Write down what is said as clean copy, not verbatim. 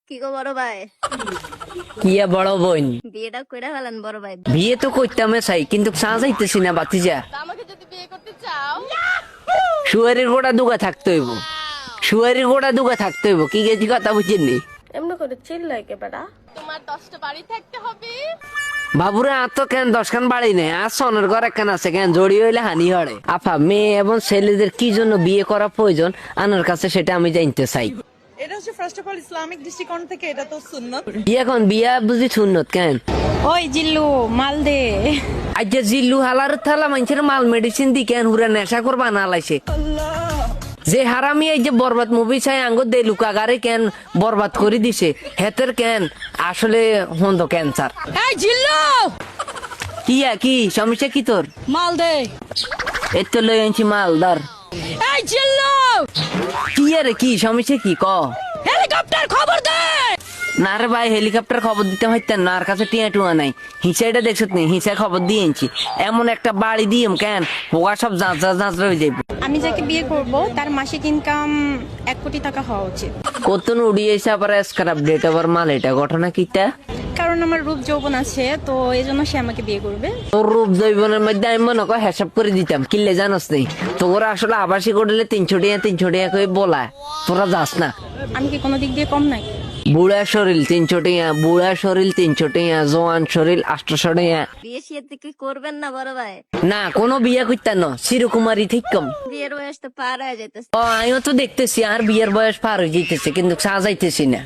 কি গো বড় ভাই, কিয়া বড় বোন, বিয়েটা কইরা ফেলেন বড় ভাই। বিয়ে তো করতামে চাই কিন্তু সাজাইতেছি না বাতিজা। আমাকে যদি বিয়ে করতে চাও, শুয়ারের গোড়া দুগা থাকতে হইব, শুয়ারের গোড়া দুগা থাকতে হইব। কি গেছি কথা বুঝিনি? এমন করে চিল্লাই কে বেটা? তোমার 10টা বাড়ি থাকতে হবে। বাবুরে আর তো কেন 10খান বাড়ি নেই, আর সনের ঘর একখান আছে, কেন জড়ি হইলে হানি হড়ে। আফা, মেয়ে এবং ছেলেদের কি জন্য বিয়ে করা প্রয়োজন আনার কাছে সেটা আমি জানতে চাই। এটা হচ্ছে ফার্স্ট অফ অল ইসলামিক দৃষ্টিকোণ থেকে এটা তো সুন্নত। এখন বিয়া বুঝি সুন্নত কেন? ওই জিল্লু মাল দে। আজ যে জিল্লু হালার থালা মানুষের মাল মেডিসিন দি কেন হুরা নেশা করবা না লাইছে। যে হারামি এই যে বরবাদ মুভি চাই আঙ্গ দে লুকাগারে কেন বরবাদ করে দিছে, হেতের কেন আসলে হন্দ ক্যান্সার। এই জিল্লু কিয়া কি সমস্যা কি তোর? মাল দে। এই তো লই আনছি মাল ধর। এই জিল্লু কি রে কি সমস্যা কি ক? হেলিকপ্টার খবর দে। না রে ভাই, হেলিকপ্টার খবর দিতে হইতেন না, আর কাছে টিয়া টুয়া নাই। হিসাইটা দেখছত নি, হিসায় খবর দিয়ে আনছি। এমন একটা বাড়ি দিম কেন হোগা সব যাঁচ হয়ে যাইব। আমি যাকে বিয়ে করব তার মাসিক ইনকাম 1 কোটি টাকা হওয়া উচিত। কতন উড়িয়েছে আবার স্ক্রাব ডেট আবার মাল, এটা ঘটনা কিটা? কারণ আমার রূপ যৌবন আছে, তো এজন্য সে আমাকে বিয়ে করবে। তোর রূপ জৈবনের মধ্যে আমি মনে কর হিসাব করে দিতাম, কিনলে জানোস নেই তোরা আসলে আবাসিক হোটেলে 300 টাকা করে বলা, তোরা যাস না। আমি কি কোনো দিক দিয়ে কম নাই? বুড়া শরীর 300 টাকা, বুড়া শরীর 300 টাকা, জোয়ান শরীর 800 টাকা। বিয়ে শিয়েতে কি করবেন না বড় ভাই? না কোনো বিয়া করতেন না, চিরকুমারী ঠিক কম। বিয়ের বয়স তো পার হয়ে যেতেছে। ও আমিও তো দেখতেছি আর বিয়ের বয়স পার হয়ে যেতেছে কিন্তু সাজাইতেছি না।